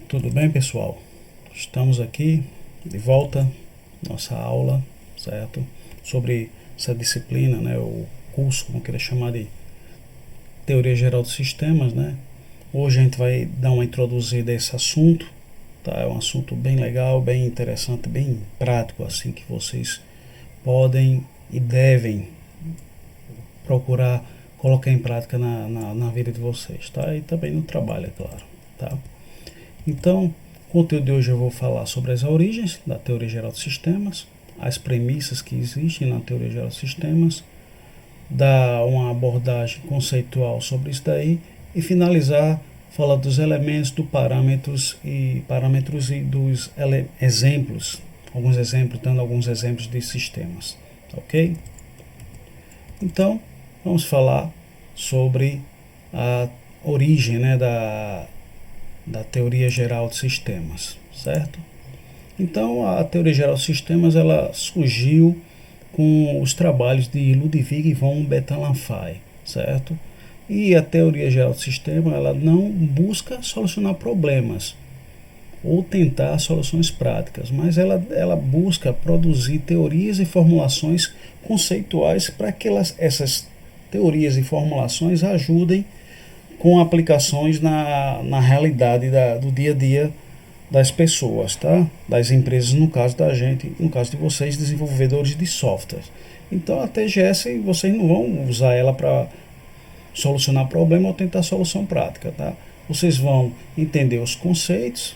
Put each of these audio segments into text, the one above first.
Tudo bem, pessoal? Estamos aqui de volta, nossa aula, certo? Sobre essa disciplina, né? O curso, como eu queria chamar, de Teoria Geral de Sistemas, né? Hoje a gente vai dar uma introduzida a esse assunto, tá? É um assunto bem legal, bem interessante, bem prático, assim, que vocês podem e devem procurar colocar em prática na vida de vocês, tá? E também no trabalho, é claro, tá? Então, o conteúdo de hoje eu vou falar sobre as origens da teoria geral de sistemas, as premissas que existem na teoria geral de sistemas, dar uma abordagem conceitual sobre isso daí e finalizar falar dos elementos, dos parâmetros e dos exemplos, dando alguns exemplos de sistemas, ok? Então, vamos falar sobre a origem, né, da teoria geral de sistemas, certo? Então, a teoria geral de sistemas ela surgiu com os trabalhos de Ludwig von Betalanffy, certo? E a teoria geral de sistema ela não busca solucionar problemas ou tentar soluções práticas, mas ela busca produzir teorias e formulações conceituais para que essas teorias e formulações ajudem com aplicações na realidade do dia a dia das pessoas, tá? Das empresas, no caso da gente, no caso de vocês, desenvolvedores de software. Então a TGS vocês não vão usar ela para solucionar problema ou tentar solução prática, tá? Vocês vão entender os conceitos,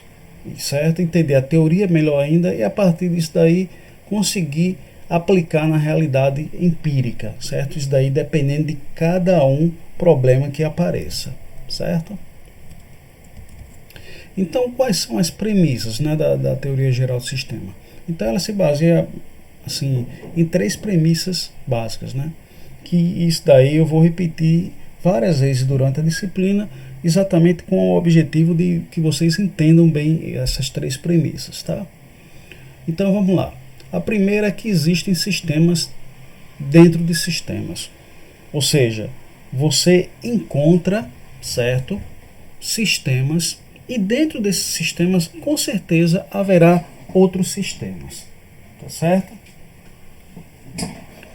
certo? Entender a teoria melhor ainda e a partir disso daí conseguir aplicar na realidade empírica, certo? Isso daí dependendo de cada problema que apareça, certo? Então, quais são as premissas, né, da teoria geral do sistema? Então, ela se baseia assim, em três premissas básicas, né? Que isso daí eu vou repetir várias vezes durante a disciplina, exatamente com o objetivo de que vocês entendam bem essas três premissas, tá? Então, vamos lá. A primeira é que existem sistemas dentro de sistemas. Ou seja, você encontra, certo, sistemas e dentro desses sistemas com certeza haverá outros sistemas, tá certo?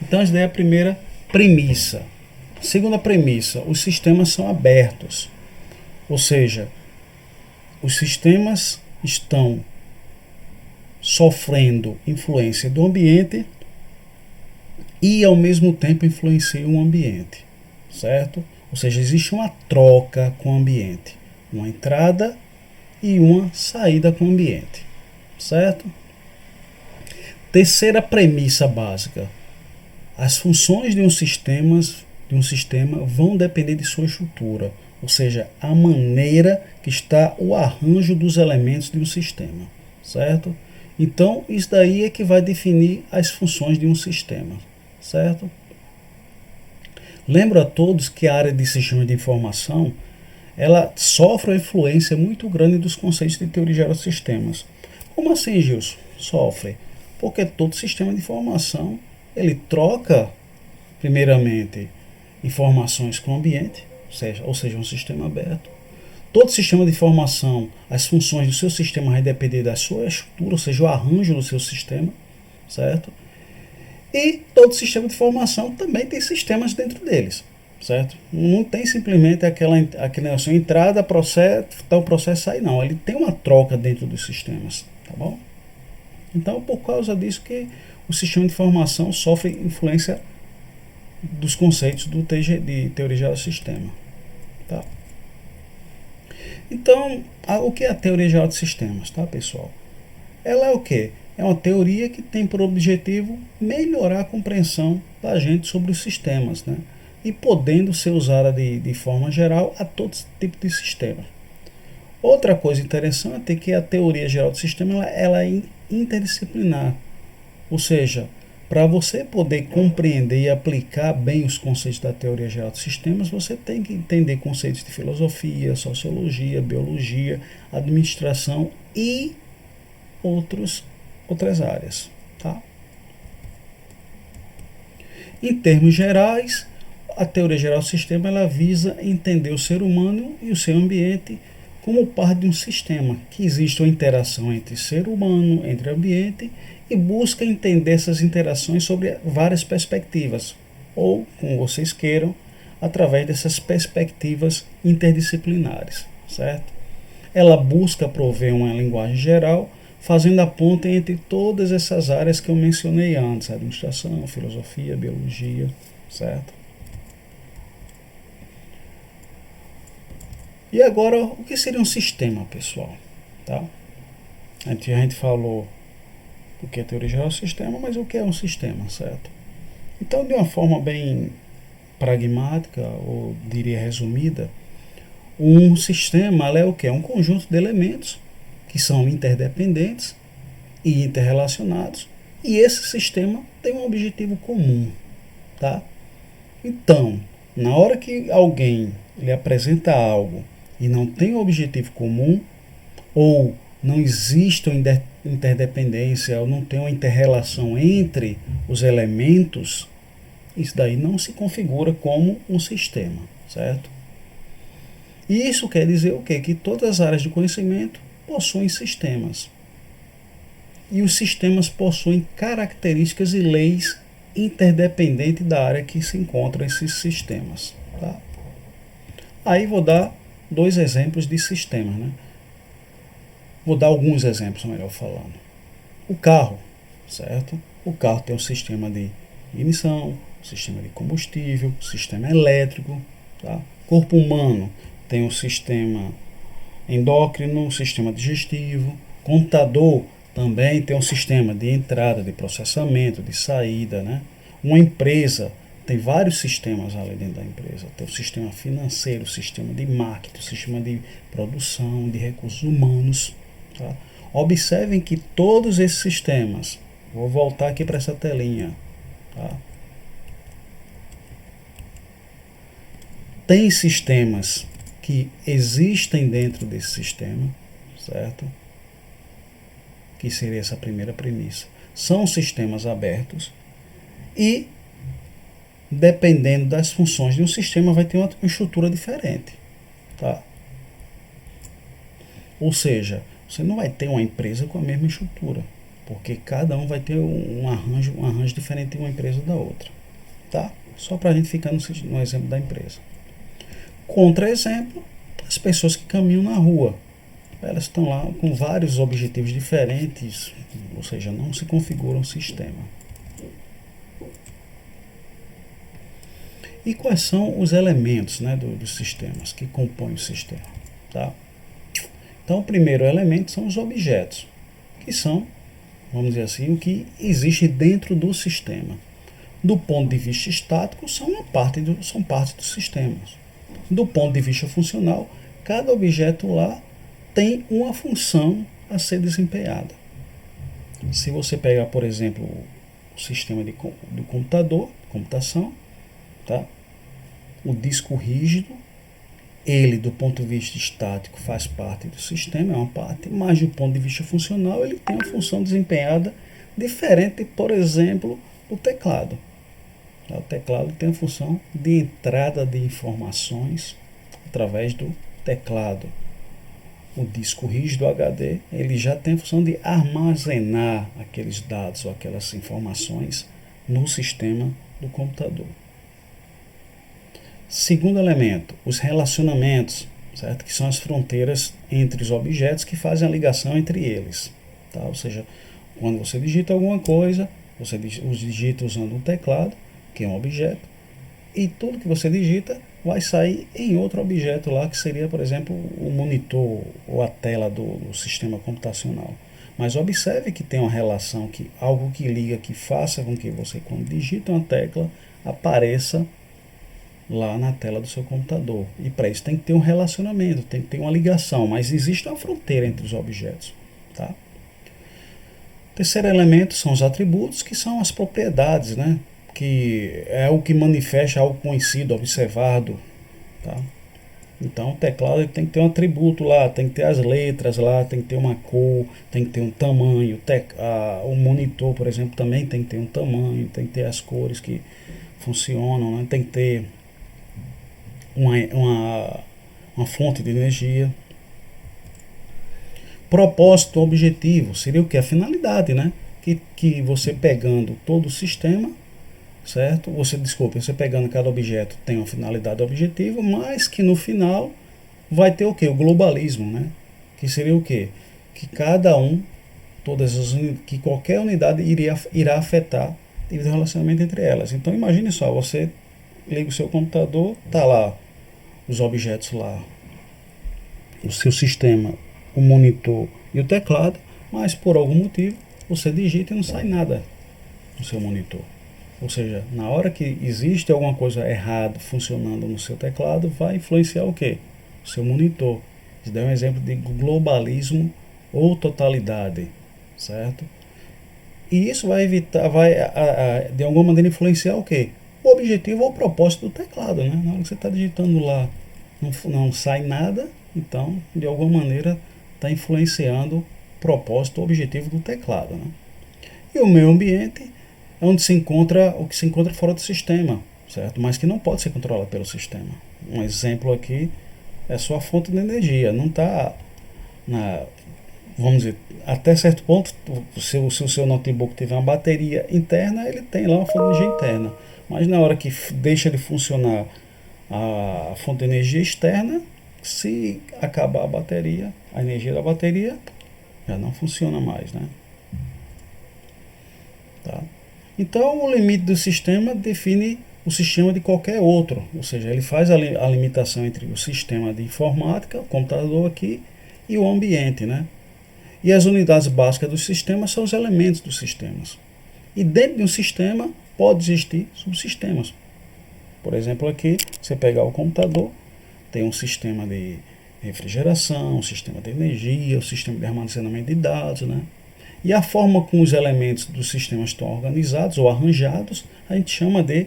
Então essa daí é a primeira premissa. Segunda premissa, os sistemas são abertos, ou seja, os sistemas estão sofrendo influência do ambiente e ao mesmo tempo influenciam o ambiente, certo? Ou seja, existe uma troca com o ambiente, uma entrada e uma saída com o ambiente, certo? Terceira premissa básica: as funções de um sistema vão depender de sua estrutura, ou seja, a maneira que está o arranjo dos elementos de um sistema, certo? Então, isso daí é que vai definir as funções de um sistema, certo? Lembro a todos que a área de sistema de informação ela sofre uma influência muito grande dos conceitos de teoria geral de sistemas. Como assim, Gilson? Sofre. Porque todo sistema de informação ele troca, primeiramente, informações com o ambiente, ou seja, um sistema aberto. Todo sistema de informação, as funções do seu sistema vai depender da sua estrutura, ou seja, o arranjo do seu sistema, certo? E todo sistema de informação também tem sistemas dentro deles, certo? Não tem simplesmente aquela assim, entrada, processo, então o processo sai, não. Ele tem uma troca dentro dos sistemas, tá bom? Então, por causa disso que o sistema de informação sofre influência dos conceitos de teoria geral do sistema, tá? Então, o que é a teoria geral de sistemas, tá, pessoal? Ela é o quê? É uma teoria que tem por objetivo melhorar a compreensão da gente sobre os sistemas, né? E podendo ser usada de forma geral a todo tipo de sistema. Outra coisa interessante é que a teoria geral do sistema ela é interdisciplinar, ou seja, para você poder compreender e aplicar bem os conceitos da teoria geral de sistemas, você tem que entender conceitos de filosofia, sociologia, biologia, administração e outras áreas, tá? Em termos gerais, a teoria geral do sistema ela visa entender o ser humano e o seu ambiente como parte de um sistema, que existe uma interação entre ser humano, entre ambiente, e busca entender essas interações sobre várias perspectivas, ou, como vocês queiram, através dessas perspectivas interdisciplinares, certo? Ela busca prover uma linguagem geral, fazendo a ponte entre todas essas áreas que eu mencionei antes, administração, filosofia, biologia, certo? E agora, o que seria um sistema, pessoal? Tá? A gente falou o que é teoria geral do sistema, mas o que é um sistema, certo? Então, de uma forma bem pragmática, ou diria resumida, um sistema é o que? É um conjunto de elementos que são interdependentes e interrelacionados, e esse sistema tem um objetivo comum, tá? Então, na hora que alguém lhe apresenta algo e não tem um objetivo comum, ou não existe uma interdependência, ou não tem uma interrelação entre os elementos, isso daí não se configura como um sistema, certo? E isso quer dizer o quê? Que todas as áreas de conhecimento possuem sistemas. E os sistemas possuem características e leis interdependentes da área que se encontram esses sistemas. Tá? Aí vou dar dois exemplos de sistemas. Né? Vou dar alguns exemplos, melhor falando. O carro, certo? O carro tem um sistema de ignição, sistema de combustível, sistema elétrico. Tá? Corpo humano tem um sistema endócrino, sistema digestivo. Computador também tem um sistema de entrada, de processamento, de saída. Né? Uma empresa tem vários sistemas ali dentro da empresa. Tem o sistema financeiro, o sistema de marketing, o sistema de produção, de recursos humanos. Tá? Observem que todos esses sistemas, vou voltar aqui para essa telinha, tá? Tem sistemas que existem dentro desse sistema, certo? Que seria essa primeira premissa. São sistemas abertos e, dependendo das funções de um sistema, vai ter uma estrutura diferente, tá? Ou seja, você não vai ter uma empresa com a mesma estrutura, porque cada um vai ter um arranjo diferente de uma empresa da outra, tá? Só para a gente ficar no exemplo da empresa. Contra-exemplo, as pessoas que caminham na rua. Elas estão lá com vários objetivos diferentes, ou seja, não se configura um sistema. E quais são os elementos, né, dos sistemas que compõem o sistema? Tá? Então, o primeiro elemento são os objetos, que são, vamos dizer assim, o que existe dentro do sistema. Do ponto de vista estático, são parte dos sistemas. Do ponto de vista funcional, cada objeto lá tem uma função a ser desempenhada. Se você pegar, por exemplo, o sistema do computador, computação, tá? O disco rígido, ele do ponto de vista estático faz parte do sistema, é uma parte, mas do ponto de vista funcional ele tem uma função desempenhada diferente, por exemplo, do teclado. O teclado tem a função de entrada de informações através do teclado. O disco rígido HD, ele já tem a função de armazenar aqueles dados ou aquelas informações no sistema do computador. Segundo elemento, os relacionamentos, certo? Que são as fronteiras entre os objetos que fazem a ligação entre eles. Tá? Ou seja, quando você digita alguma coisa, você os digita usando um teclado, que é um objeto, e tudo que você digita vai sair em outro objeto lá, que seria, por exemplo, o monitor ou a tela do sistema computacional. Mas observe que tem uma relação, que algo que liga, que faça com que você, quando digita uma tecla, apareça lá na tela do seu computador. E para isso tem que ter um relacionamento, tem que ter uma ligação, mas existe uma fronteira entre os objetos. Tá? Terceiro elemento são os atributos, que são as propriedades, né? Que é o que manifesta algo conhecido, observado. Tá? Então o teclado ele tem que ter um atributo lá, tem que ter as letras lá, tem que ter uma cor, tem que ter um tamanho. O monitor, por exemplo, também tem que ter um tamanho, tem que ter as cores que funcionam, né? Tem que ter uma fonte de energia. Propósito, objetivo, seria o que? A finalidade, né? Que você pegando todo o sistema, certo? Você pegando cada objeto tem uma finalidade objetivo, mas que no final vai ter o que? O globalismo, né? Que seria o que? Que cada um, que qualquer unidade irá afetar devido ao relacionamento entre elas. Então imagine só, você liga o seu computador, tá lá os objetos lá, o seu sistema, o monitor e o teclado, mas por algum motivo você digita e não sai nada do seu monitor. Ou seja, na hora que existe alguma coisa errada funcionando no seu teclado, vai influenciar o quê? O seu monitor. Isso dá um exemplo de globalismo ou totalidade, certo? E isso vai evitar, de alguma maneira influenciar o quê? O objetivo ou o propósito do teclado, né? Na hora que você está digitando lá, não sai nada, então, de alguma maneira, está influenciando o propósito ou objetivo do teclado, né? E o meio ambiente é onde se encontra o que se encontra fora do sistema, certo? Mas que não pode ser controlado pelo sistema. Um exemplo aqui é só a fonte de energia, não está vamos dizer, até certo ponto, se o seu notebook tiver uma bateria interna, ele tem lá uma fonte de energia interna. Mas na hora que deixa de funcionar a fonte de energia externa, se acabar a bateria, a energia da bateria já não funciona mais, né? Tá? Então, o limite do sistema define o sistema de qualquer outro, ou seja, ele faz a limitação entre o sistema de informática, o computador aqui, e o ambiente, né? E as unidades básicas dos sistemas são os elementos dos sistemas. E dentro de um sistema pode existir subsistemas. Por exemplo, aqui, você pegar o computador, tem um sistema de refrigeração, um sistema de energia, um sistema de armazenamento de dados, né? E a forma como os elementos do sistema estão organizados ou arranjados, a gente chama de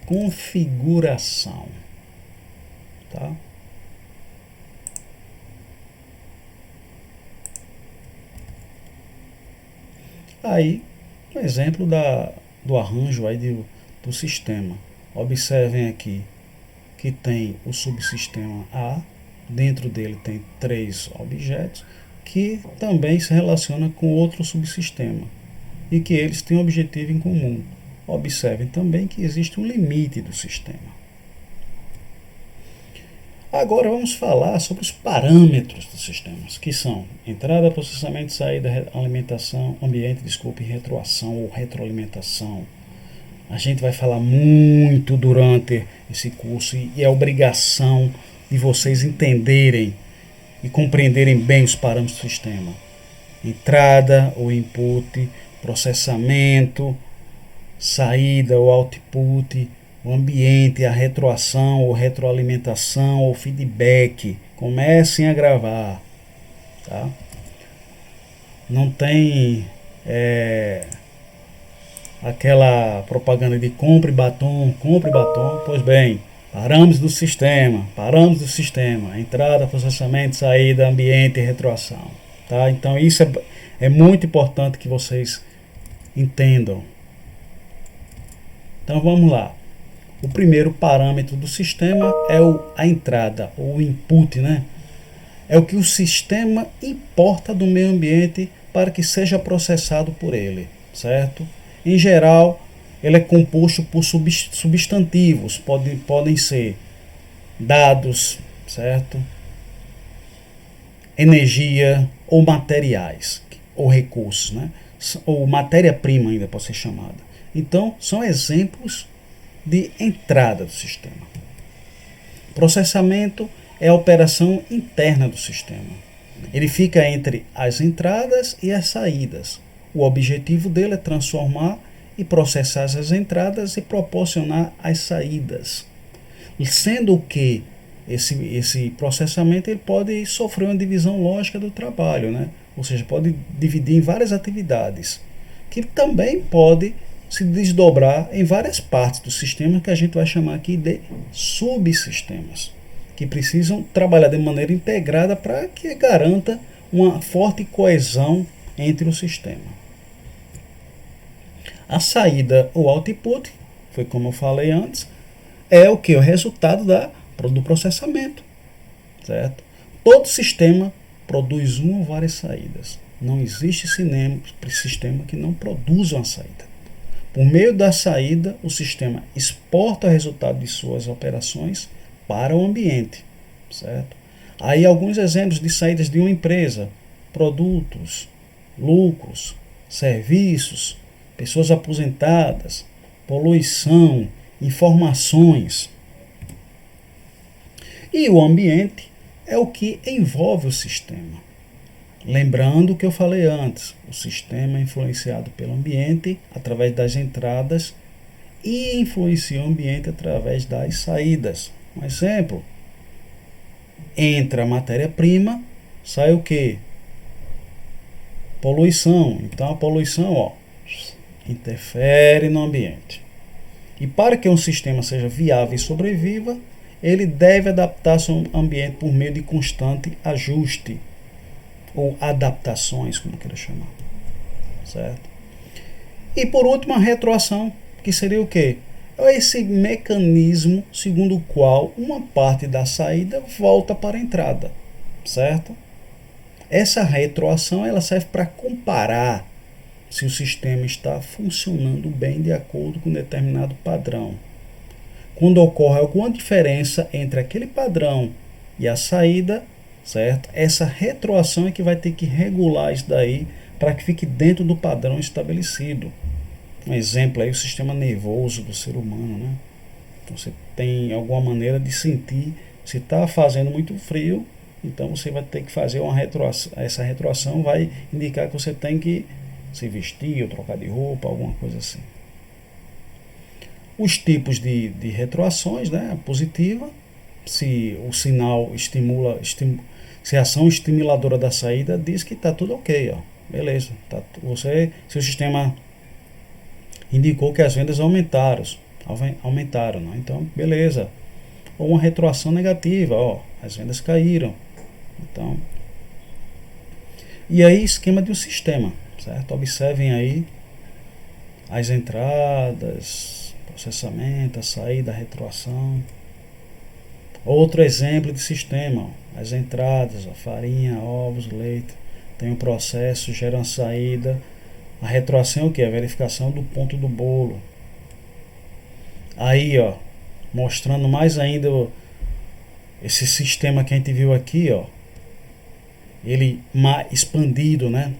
configuração. Tá? Aí, um exemplo do arranjo aí do sistema. Observem aqui que tem o subsistema A, dentro dele tem 3 objetos, que também se relaciona com outro subsistema e que eles têm um objetivo em comum. Observem também que existe um limite do sistema. Agora vamos falar sobre os parâmetros dos sistemas, que são entrada, processamento, saída, alimentação, ambiente, retroação ou retroalimentação. A gente vai falar muito durante esse curso e é obrigação de vocês entenderem e compreenderem bem os parâmetros do sistema. Entrada ou input, processamento, saída ou output, o ambiente, a retroação ou retroalimentação ou feedback. Comecem a gravar. Tá? Não tem aquela propaganda de compre batom. Pois bem, parâmetros do sistema, entrada, processamento, saída, ambiente e retroação. Tá? Então isso é muito importante que vocês entendam. Então vamos lá. O primeiro parâmetro do sistema é a entrada, ou o input, né? É o que o sistema importa do meio ambiente para que seja processado por ele, certo? Em geral, ele é composto por substantivos, podem ser dados, certo? Energia ou materiais, ou recursos, né? Ou matéria-prima ainda pode ser chamada. Então, são exemplos de entrada do sistema. Processamento é a operação interna do sistema. Ele fica entre as entradas e as saídas. O objetivo dele é transformar e processar as entradas e proporcionar as saídas. E sendo que esse processamento ele pode sofrer uma divisão lógica do trabalho, né? Ou seja, pode dividir em várias atividades, que também pode se desdobrar em várias partes do sistema que a gente vai chamar aqui de subsistemas, que precisam trabalhar de maneira integrada para que garanta uma forte coesão entre o sistema. A saída ou output, foi como eu falei antes, é o resultado do processamento, certo? Todo sistema produz uma ou várias saídas. Não existe sistema que não produza uma saída. Por meio da saída, o sistema exporta o resultado de suas operações para o ambiente, certo? Aí alguns exemplos de saídas de uma empresa: produtos, lucros, serviços, pessoas aposentadas, poluição, informações. E o ambiente é o que envolve o sistema. Lembrando o que eu falei antes, o sistema é influenciado pelo ambiente através das entradas e influencia o ambiente através das saídas. Um exemplo: entra a matéria-prima, sai o quê? Poluição. Então a poluição, interfere no ambiente. E para que um sistema seja viável e sobreviva, ele deve adaptar seu ambiente por meio de constante ajuste, ou adaptações, como queira chamar, certo? E por último, a retroação, que seria o quê? É esse mecanismo segundo o qual uma parte da saída volta para a entrada, certo? Essa retroação ela serve para comparar se o sistema está funcionando bem de acordo com um determinado padrão. Quando ocorre alguma diferença entre aquele padrão e a saída, certo? Essa retroação é que vai ter que regular isso daí para que fique dentro do padrão estabelecido. Um exemplo aí, o sistema nervoso do ser humano, né? Você tem alguma maneira de sentir se está fazendo muito frio, então você vai ter que fazer uma retroação. Essa retroação vai indicar que você tem que se vestir ou trocar de roupa, alguma coisa assim. Os tipos de retroações, né? A positiva, se o sinal se a ação estimuladora da saída diz que está tudo ok, ó, beleza. Se o sistema indicou que as vendas aumentaram, né? Então beleza. Ou uma retroação negativa, as vendas caíram. Então, e aí esquema de um sistema, certo? Observem aí as entradas, processamento, a saída, a retroação. Outro exemplo de sistema, as entradas, a farinha, ovos, leite, tem um processo, gera uma saída. A retroação é o que? A verificação do ponto do bolo. Aí, mostrando mais ainda esse sistema que a gente viu aqui, ele expandido, né?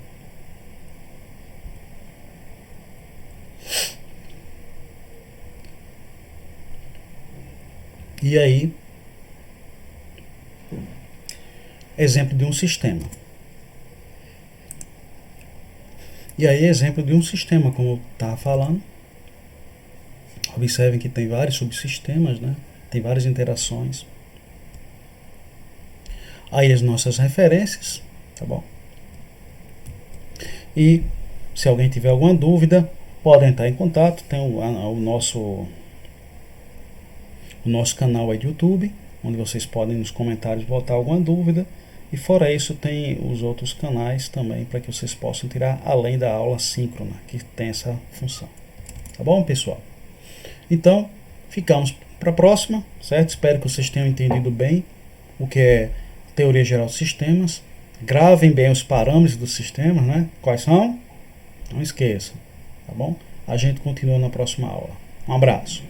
E aí, exemplo de um sistema. E aí, exemplo de um sistema, como eu estava falando. Observem que tem vários subsistemas, né? Tem várias interações. Aí as nossas referências, tá bom? E se alguém tiver alguma dúvida, pode entrar em contato. Tem o nosso canal aí de YouTube, onde vocês podem nos comentários botar alguma dúvida. E fora isso, tem os outros canais também para que vocês possam tirar, além da aula síncrona, que tem essa função. Tá bom, pessoal? Então, ficamos para a próxima, certo? Espero que vocês tenham entendido bem o que é teoria geral de sistemas. Gravem bem os parâmetros dos sistemas, né? Quais são? Não esqueçam, tá bom? A gente continua na próxima aula. Um abraço.